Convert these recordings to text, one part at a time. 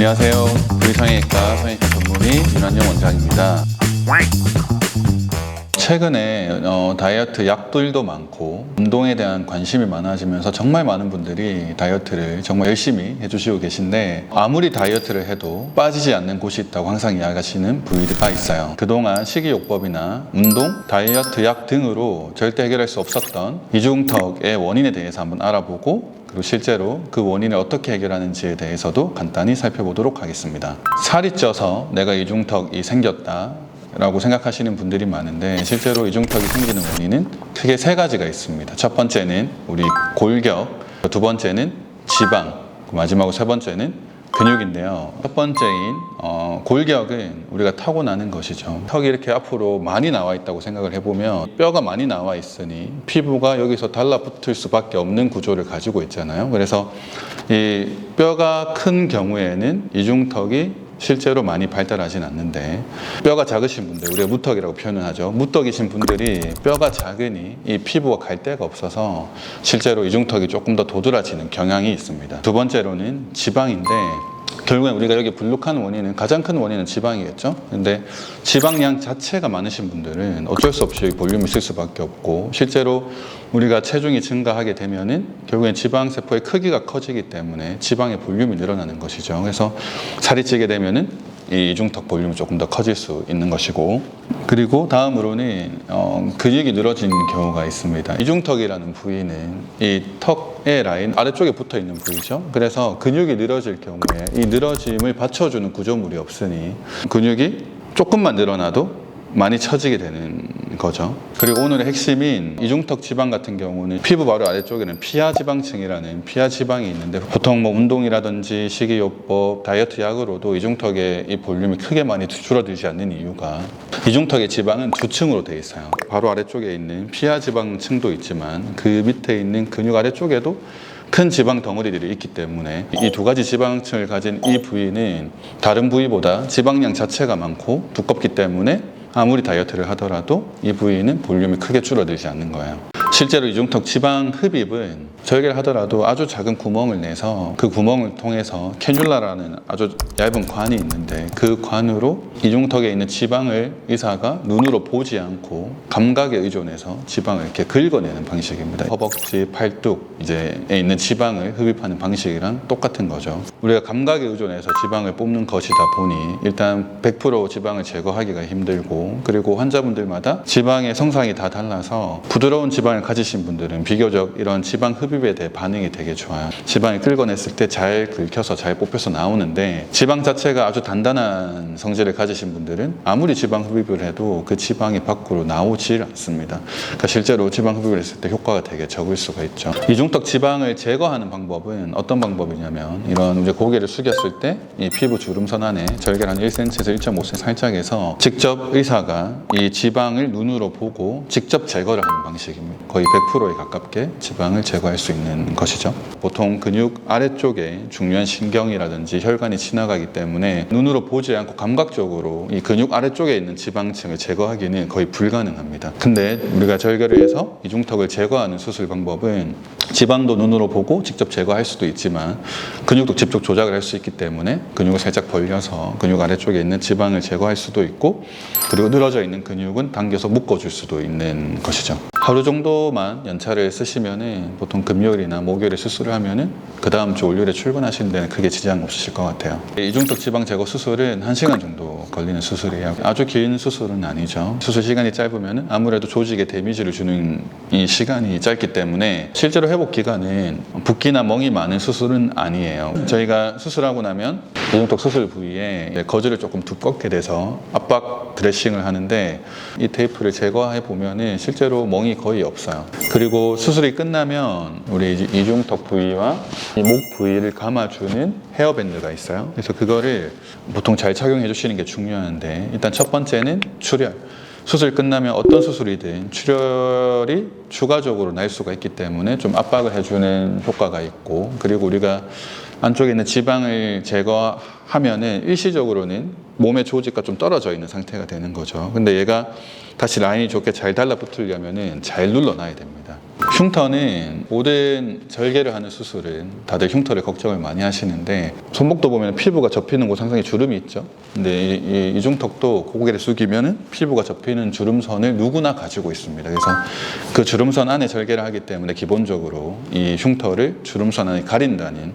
안녕하세요. 우리 성형외과 전문의 윤한영 원장입니다. 최근에 다이어트 약들도 많고 운동에 대한 관심이 많아지면서 정말 많은 분들이 다이어트를 정말 열심히 해주시고 계신데, 아무리 다이어트를 해도 빠지지 않는 곳이 있다고 항상 이야기하시는 부위가 있어요. 그동안 식이요법이나 운동, 다이어트 약 등으로 절대 해결할 수 없었던 이중턱의 원인에 대해서 한번 알아보고, 그리고 실제로 그 원인을 어떻게 해결하는지에 대해서도 간단히 살펴보도록 하겠습니다. 살이 쪄서 내가 이중턱이 생겼다 라고 생각하시는 분들이 많은데, 실제로 이중턱이 생기는 원인은 크게 세 가지가 있습니다. 첫 번째는 우리 골격, 두 번째는 지방, 마지막으로 세 번째는 근육인데요. 첫 번째인 골격은 우리가 타고나는 것이죠. 턱이 이렇게 앞으로 많이 나와 있다고 생각을 해보면, 뼈가 많이 나와 있으니 피부가 여기서 달라붙을 수밖에 없는 구조를 가지고 있잖아요. 그래서 이 뼈가 큰 경우에는 이중턱이 실제로 많이 발달하진 않는데, 뼈가 작으신 분들, 우리가 무턱이라고 표현을 하죠. 무턱이신 분들이 뼈가 작으니 이 피부가 갈 데가 없어서 실제로 이중턱이 조금 더 도드라지는 경향이 있습니다. 두 번째로는 지방인데, 결국엔 우리가 여기 불룩한 원인은, 가장 큰 원인은 지방이겠죠. 근데 지방량 자체가 많으신 분들은 어쩔 수 없이 볼륨이 있을 수밖에 없고, 실제로 우리가 체중이 증가하게 되면은 결국엔 지방세포의 크기가 커지기 때문에 지방의 볼륨이 늘어나는 것이죠. 그래서 살이 찌게 되면은 이 이중턱 볼륨이 조금 더 커질 수 있는 것이고, 그리고 다음으로는 근육이 늘어지는 경우가 있습니다. 이중턱이라는 부위는 이 턱의 라인 아래쪽에 붙어 있는 부위죠. 그래서 근육이 늘어질 경우에 이 늘어짐을 받쳐주는 구조물이 없으니 근육이 조금만 늘어나도 많이 처지게 되는 거죠. 그리고 오늘의 핵심인 이중턱 지방 같은 경우는 피부 바로 아래쪽에는 피하지방층이라는 피하지방이 있는데, 보통 뭐 운동이라든지 식이요법, 다이어트 약으로도 이중턱의 이 볼륨이 크게 많이 줄어들지 않는 이유가, 이중턱의 지방은 두 층으로 되어 있어요. 바로 아래쪽에 있는 피하지방층도 있지만 그 밑에 있는 근육 아래쪽에도 큰 지방 덩어리들이 있기 때문에, 이 두 가지 지방층을 가진 이 부위는 다른 부위보다 지방량 자체가 많고 두껍기 때문에 아무리 다이어트를 하더라도 이 부위는 볼륨이 크게 줄어들지 않는 거예요. 실제로 이중턱 지방 흡입은 절개를 하더라도 아주 작은 구멍을 내서 그 구멍을 통해서 캐뉼라라는 아주 얇은 관이 있는데, 그 관으로 이중턱에 있는 지방을 의사가 눈으로 보지 않고 감각에 의존해서 지방을 이렇게 긁어내는 방식입니다. 허벅지, 팔뚝 에 있는 지방을 흡입하는 방식이랑 똑같은 거죠. 우리가 감각에 의존해서 지방을 뽑는 것이다 보니 일단 100% 지방을 제거하기가 힘들고, 그리고 환자분들마다 지방의 성상이 다 달라서 부드러운 지방을 가지신 분들은 비교적 이런 지방 흡입에 대해 반응이 되게 좋아요. 지방을 긁어냈을 때 잘 긁혀서 잘 뽑혀서 나오는데, 지방 자체가 아주 단단한 성질을 가지신 분들은 아무리 지방 흡입을 해도 그 지방이 밖으로 나오질 않습니다. 그러니까 실제로 지방 흡입을 했을 때 효과가 되게 적을 수가 있죠. 이중턱 지방을 제거하는 방법은 어떤 방법이냐면, 이런 이제 고개를 숙였을 때 이 피부 주름선 안에 절개를 한 1cm에서 1.5cm 살짝 해서 직접 의사가 이 지방을 눈으로 보고 직접 제거를 하는 방식입니다. 거의 100%에 가깝게 지방을 제거할 수 있는 것이죠. 보통 근육 아래쪽에 중요한 신경이라든지 혈관이 지나가기 때문에 눈으로 보지 않고 감각적으로 이 근육 아래쪽에 있는 지방층을 제거하기는 거의 불가능합니다. 근데 우리가 절개를 해서 이중턱을 제거하는 수술 방법은 지방도 눈으로 보고 직접 제거할 수도 있지만 근육도 직접 조작을 할 수 있기 때문에 근육을 살짝 벌려서 근육 아래쪽에 있는 지방을 제거할 수도 있고, 그리고 늘어져 있는 근육은 당겨서 묶어줄 수도 있는 것이죠. 하루 정도만 연차를 쓰시면은 보통 금요일이나 목요일에 수술을 하면은 그 다음 주 월요일에 출근하시는 데는 크게 지장 없으실 것 같아요. 이중턱 지방 제거 수술은 1시간 정도 걸리는 수술이에요. 아주 긴 수술은 아니죠. 수술 시간이 짧으면은 아무래도 조직에 데미지를 주는 이 시간이 짧기 때문에 실제로 회복 기간은 붓기나 멍이 많은 수술은 아니에요. 저희가 수술하고 나면 이중턱 수술 부위에 거즈를 조금 두껍게 돼서 압박 드레싱을 하는데, 이 테이프를 제거해 보면은 실제로 멍이 거의 없어요. 그리고 수술이 끝나면 우리 이중턱 부위와 이 목 부위를 감아주는 헤어밴드가 있어요. 그래서 그거를 보통 잘 착용해 주시는 게 중요한데, 일단 첫 번째는 출혈. 수술 끝나면 어떤 수술이든 출혈이 추가적으로 날 수가 있기 때문에 좀 압박을 해주는 효과가 있고, 그리고 우리가 안쪽에 있는 지방을 제거하면은 일시적으로는 몸의 조직과 좀 떨어져 있는 상태가 되는 거죠. 근데 얘가 다시 라인이 좋게 잘 달라붙으려면은 잘 눌러놔야 됩니다. 흉터는 모든 절개를 하는 수술은 다들 흉터를 걱정을 많이 하시는데 손목도 보면 피부가 접히는 곳 상당히 주름이 있죠. 근데 이 이중턱도 고개를 숙이면 피부가 접히는 주름선을 누구나 가지고 있습니다. 그래서 그 주름선 안에 절개를 하기 때문에 기본적으로 이 흉터를 주름선 안에 가린다는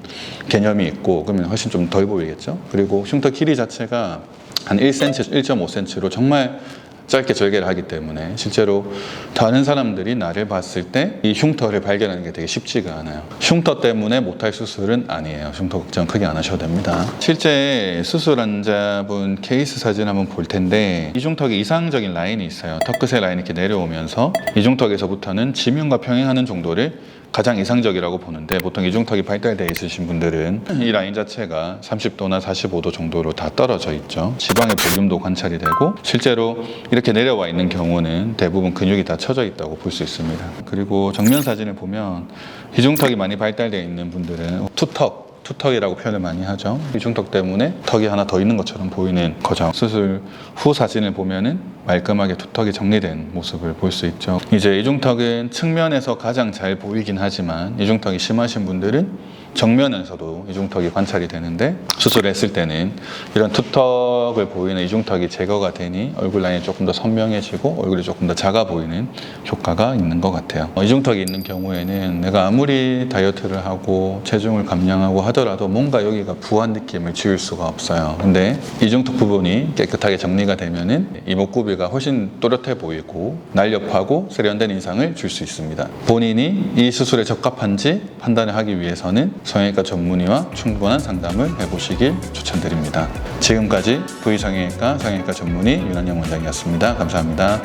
개념이 있고 그러면 훨씬 좀 덜 보이겠죠. 그리고 흉터 길이 자체가 한 1cm, 1.5cm로 정말 짧게 절개를 하기 때문에 실제로 다른 사람들이 나를 봤을 때 이 흉터를 발견하는 게 되게 쉽지가 않아요. 흉터 때문에 못할 수술은 아니에요. 흉터 걱정 크게 안 하셔도 됩니다. 실제 수술 환자분 케이스 사진 한번 볼 텐데 이중턱에 이상적인 라인이 있어요. 턱 끝에 라인이 이렇게 내려오면서 이중턱에서부터는 지면과 평행하는 정도를 가장 이상적이라고 보는데 보통 이중턱이 발달되어 있으신 분들은 이 라인 자체가 30도나 45도 정도로 다 떨어져 있죠. 지방의 볼륨도 관찰이 되고 실제로 이렇게 내려와 있는 경우는 대부분 근육이 다 처져 있다고 볼 수 있습니다. 그리고 정면 사진을 보면 이중턱이 많이 발달되어 있는 분들은 투턱이라고 표현을 많이 하죠. 이중턱 때문에 턱이 하나 더 있는 것처럼 보이는 거죠. 수술 후 사진을 보면은 말끔하게 투턱이 정리된 모습을 볼 수 있죠. 이제 이중턱은 측면에서 가장 잘 보이긴 하지만 이중턱이 심하신 분들은 정면에서도 이중턱이 관찰이 되는데 수술을 했을 때는 이런 투턱을 보이는 이중턱이 제거가 되니 얼굴 라인이 조금 더 선명해지고 얼굴이 조금 더 작아 보이는 효과가 있는 것 같아요. 이중턱이 있는 경우에는 내가 아무리 다이어트를 하고 체중을 감량하고 하더라도 뭔가 여기가 부한 느낌을 지울 수가 없어요. 근데 이중턱 부분이 깨끗하게 정리가 되면은 이목구비가 훨씬 또렷해 보이고 날렵하고 세련된 인상을 줄 수 있습니다. 본인이 이 수술에 적합한지 판단을 하기 위해서는 성형외과 전문의와 충분한 상담을 해보시길 추천드립니다. 지금까지 V성형외과 성형외과 전문의 윤한영 원장이었습니다. 감사합니다.